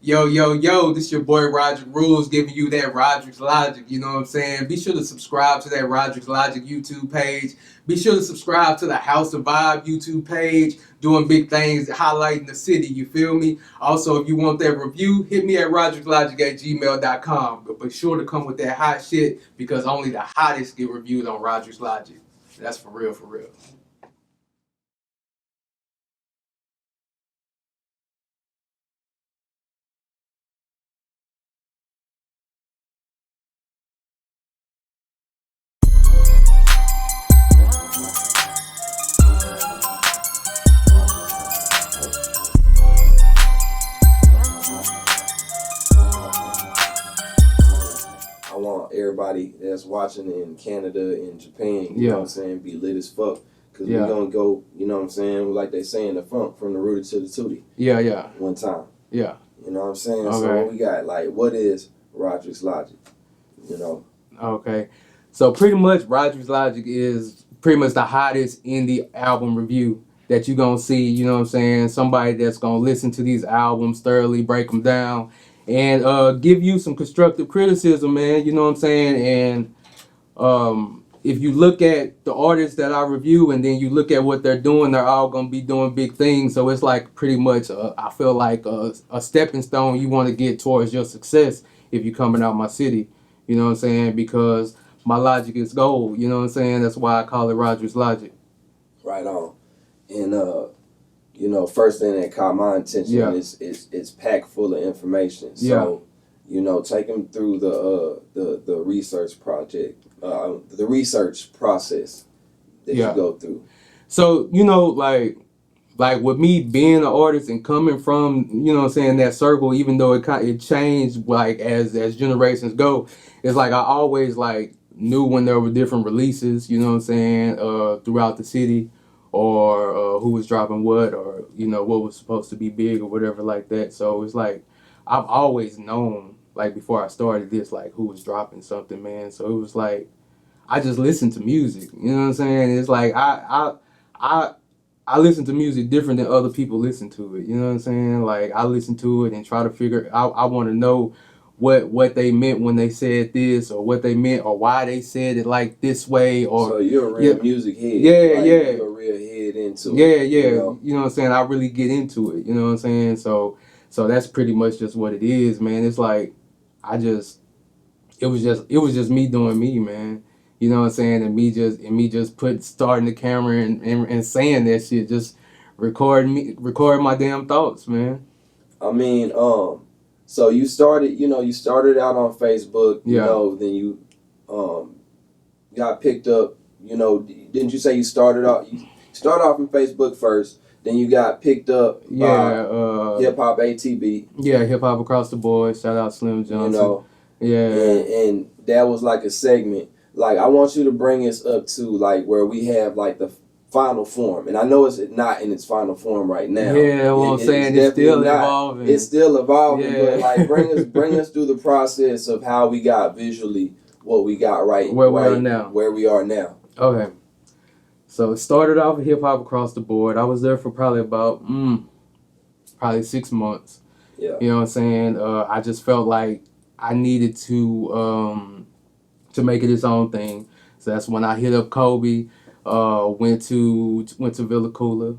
Yo, yo, yo, this your boy Rodrick Rules giving you that Rodricks Logic, you know what I'm saying? Be sure to subscribe to that Rodricks Logic YouTube page. Be sure to subscribe to the House of Vybez YouTube page, doing big things, highlighting the city, you feel me? Also, if you want that review, hit me at rodrickslogic@gmail.com. But be sure to come with that hot shit because only the hottest get reviewed on Rodricks Logic. That's for real, for real. I want everybody that's watching in Canada and Japan, you know what I'm saying, be lit as fuck. Because we're going to go, you know what I'm saying, like they say in the funk, from the rooty to the tootie. Yeah. One time. Yeah. You know what I'm saying? Okay. So what we got, like, what is Rodricks Logic? You know? Okay. So pretty much Rodricks Logic is pretty much the hottest indie album review that you're going to see, you know what I'm saying? Somebody that's going to listen to these albums thoroughly, break them down, and give you some constructive criticism, man, you know what I'm saying? And if you look at the artists that I review and then you look at what they're doing, they're all going to be doing big things. So it's like pretty much, I feel like a stepping stone you want to get towards your success if you're coming out my city. You know what I'm saying? Because my logic is gold. You know what I'm saying? That's why I call it Rodricks Logic. Right on. And, you know, first thing that caught my attention is it's packed full of information. So, you know, take them through the research project, the research process that you go through. So, you know, like with me being an artist and coming from, you know what I'm saying, that circle, even though it changed like as generations go, it's like I always like knew when there were different releases, you know what I'm saying, throughout the city, or who was dropping what, or you know what was supposed to be big or whatever like that. So it's like I've always known, like before I started this, like who was dropping something, man. So it was like I just listened to music, you know what I'm saying. It's like I listen to music different than other people listen to it. You know what I'm saying? Like I listen to it and try to figure. I want to know what they meant when they said this, or what they meant, or why they said it like this way. Or so you're a real music head. Yeah. You're a real head into it. Yeah. You know what I'm saying? I really get into it. You know what I'm saying? So that's pretty much just what it is, man. It's like it was just me doing me, man. You know what I'm saying? And me just starting the camera and saying that shit, just recording my damn thoughts, man. I mean, so you started out on Facebook, you know, then you got picked up, you know, didn't you say you started off on Facebook first, then you got picked up by Hip Hop ATB. Yeah, Hip Hop Across the Board, shout out Slim Johnson. You know. And that was like a segment. Like, I want you to bring us up to, like, where we have, like, the final form. And I know it's not in its final form right now. Yeah, well, I'm saying it's still evolving. It's still evolving, but, like, bring us through the process of how we got visually what we got where we are now. Okay. So it started off with Hip Hop Across the Board. I was there for probably about, probably 6 months. Yeah. You know what I'm saying? I just felt like I needed to make it its own thing. So that's when I hit up Kobe, went to Villa Coola.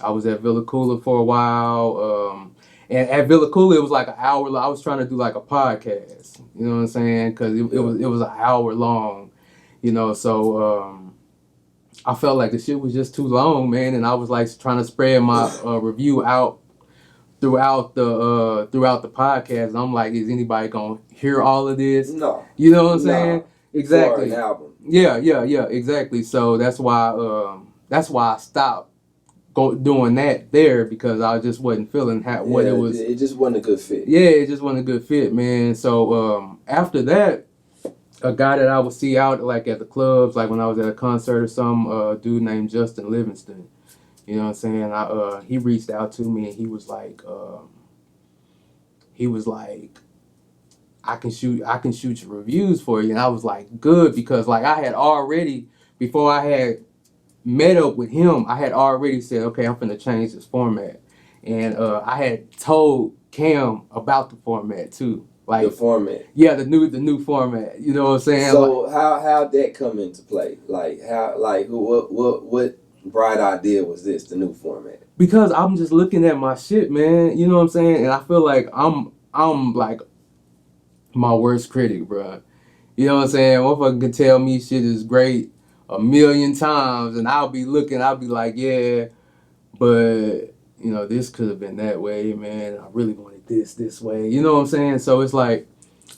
I was at Villa Coola for a while. And at Villa Coola, it was like an hour. I was trying to do like a podcast, you know what I'm saying? Because it was an hour long, you know. So I felt like the shit was just too long, man. And I was like trying to spread my review out throughout the podcast. And I'm like, is anybody gonna hear all of this? No. You know what I'm saying? Exactly. For an album. Yeah, exactly. So that's why I stopped doing that there, because I just wasn't feeling what it was. It just wasn't a good fit. Yeah, it just wasn't a good fit, man. So after that, a guy that I would see out like at the clubs, like when I was at a concert or some dude named Justin Livingston. You know what I'm saying? He reached out to me and he was like, I can shoot your reviews for you. And I was like, good, because like I had already, before I had met up with him, I had already said, okay, I'm finna change this format. And I had told Cam about the format too. Like the format. Yeah, the new format. You know what I'm saying? So like, how'd that come into play? Like what bright idea was this, the new format? Because I'm just looking at my shit, man. You know what I'm saying? And I feel like I'm like my worst critic, bro. You know what I'm saying? Motherfucker can tell me shit is great a million times, and I'll be like, yeah, but you know, this could have been that way, man. I really wanted this way. You know what I'm saying? So it's like,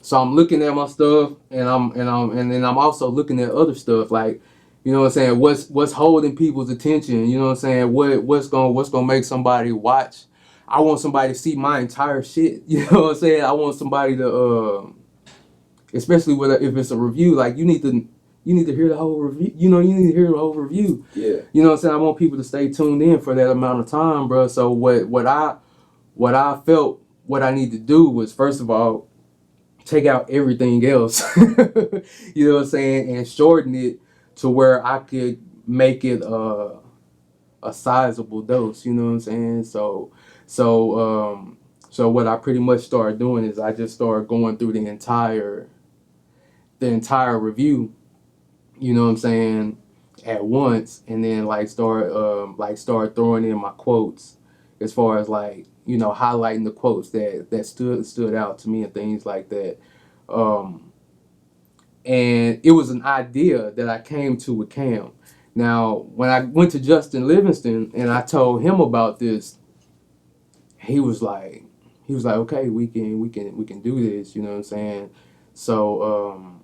so I'm looking at my stuff, and then I'm also looking at other stuff, like, you know what I'm saying? What's holding people's attention? You know what I'm saying? What's gonna make somebody watch? I want somebody to see my entire shit. You know what I'm saying? I want somebody to, especially if it's a review, like you need to hear the whole review. You know, you need to hear the whole review. Yeah. You know what I'm saying? I want people to stay tuned in for that amount of time, bro. So what I felt what I need to do was, first of all, take out everything else. You know what I'm saying? And shorten it to where I could make it a sizable dose. You know what I'm saying? So what I pretty much started doing is I just started going through the entire review, you know what I'm saying, at once, and then start throwing in my quotes, as far as like, you know, highlighting the quotes that stood out to me and things like that. And it was an idea that I came to with Cam. Now, when I went to Justin Livingston and I told him about this, he was like, okay, we can do this, you know what I'm saying? So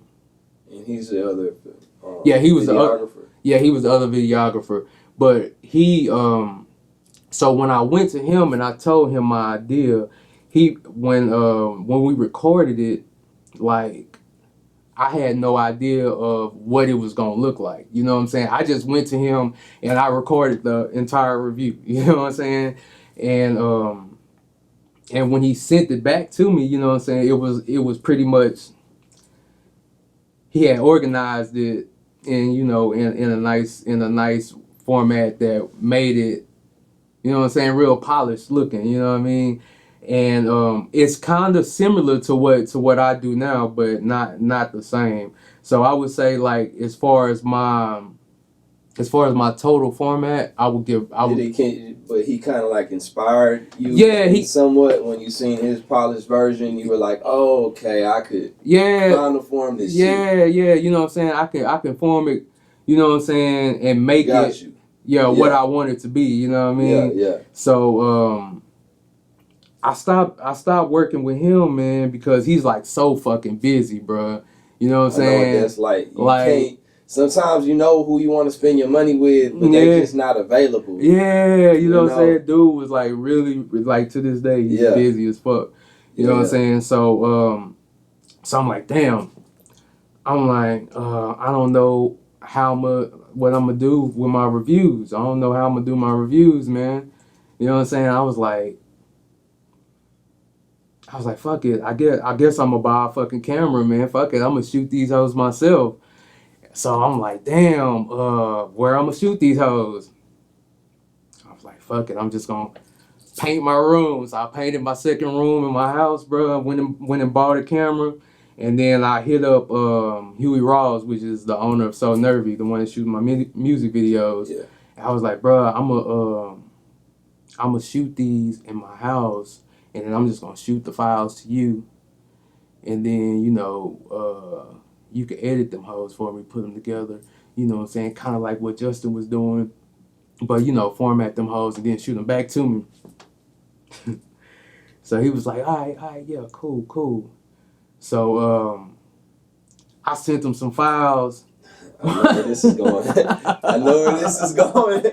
and he's the other he was videographer. He was the other videographer. But he so when I went to him and I told him my idea, when we recorded it, like, I had no idea of what it was gonna look like. You know what I'm saying? I just went to him and I recorded the entire review. You know what I'm saying? And when he sent it back to me, you know what I'm saying, it was pretty much, he had organized it in, you know, in a nice format that made it, you know what I'm saying, real polished looking, you know what I mean? And it's kind of similar to what I do now, but not the same. So I would say, like, as far as my total format, But he kind of like inspired you. Yeah, he somewhat, when you seen his polished version, you were like, oh, okay, I could kind of form this. Yeah, you know what I'm saying. I can form it, you know what I'm saying, and make it. What I want it to be. You know what I mean. Yeah. So I stopped working with him, man, because he's like so fucking busy, bro. You know what I'm saying? That's like you can't. Sometimes you know who you want to spend your money with, but they just not available. Yeah, you know what I'm saying? Dude was like really, like, to this day, he's busy as fuck. You know what I'm saying? So I'm like, damn. I'm like, I don't know what I'm gonna do with my reviews. I don't know how I'm gonna do my reviews, man. You know what I'm saying? I was like, fuck it. I guess I'm gonna buy a fucking camera, man. Fuck it. I'm gonna shoot these hoes myself. So I'm like, damn, where I'm gonna shoot these hoes? I was like, fuck it, I'm just gonna paint my room. So I painted my second room in my house, bro. Went and bought a camera, and then I hit up Huey Rawls, which is the owner of So Nervy, the one that shoots my music videos. Yeah. And I was like, bro, I'm gonna shoot these in my house, and then I'm just gonna shoot the files to you, and then, you know, you can edit them hoes for me, put them together, you know what I'm saying? Kind of like what Justin was doing, but, you know, format them hoes and then shoot them back to me. So he was like, all right, yeah, cool. So I sent him some files. I know where this is going.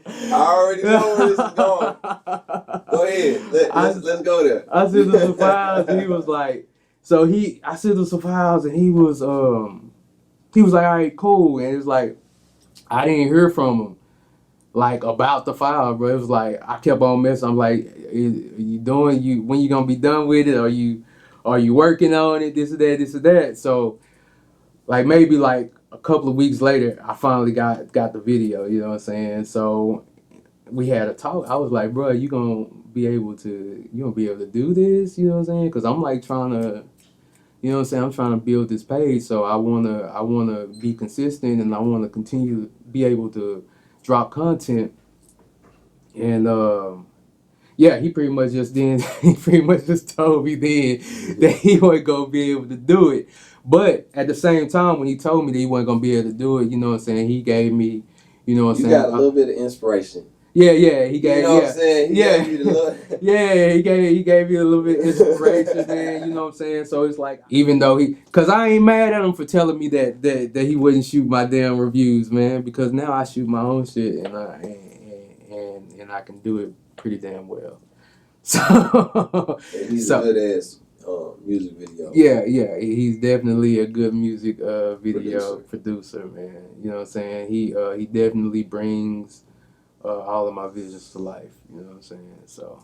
I already know where this is going. Go ahead. Let's go there. I sent him some files, and he was like, I sent him some files, and he was like, all right, cool. And it was like, I didn't hear from him, like, about the file, bro. It was like, I kept on messing. I'm like, when you gonna be done with it? Are you working on it? This or that. So, like, maybe like a couple of weeks later, I finally got the video, you know what I'm saying? So we had a talk. I was like, bro, you gonna be able to do this, you know what I'm saying? Because I'm like trying to, you know what I'm saying, I'm trying to build this page, so I wanna be consistent, and I wanna continue to be able to drop content. And yeah, he pretty much just he pretty much just told me then that he wasn't gonna be able to do it. But at the same time, when he told me that he wasn't gonna be able to do it, you know what I'm saying, he gave me, you know what I'm You saying, got a little bit of inspiration. Yeah, he gave. You know what I'm saying? He gave you the little. Yeah, he gave me a little bit of inspiration, man. You know what I'm saying? So it's like, even though cause I ain't mad at him for telling me that he wouldn't shoot my damn reviews, man. Because now I shoot my own shit, and I can do it pretty damn well. So and he's a good ass music video. Yeah, he's definitely a good music video producer, man. You know what I'm saying? He definitely brings all of my visions to life. You know what I'm saying? So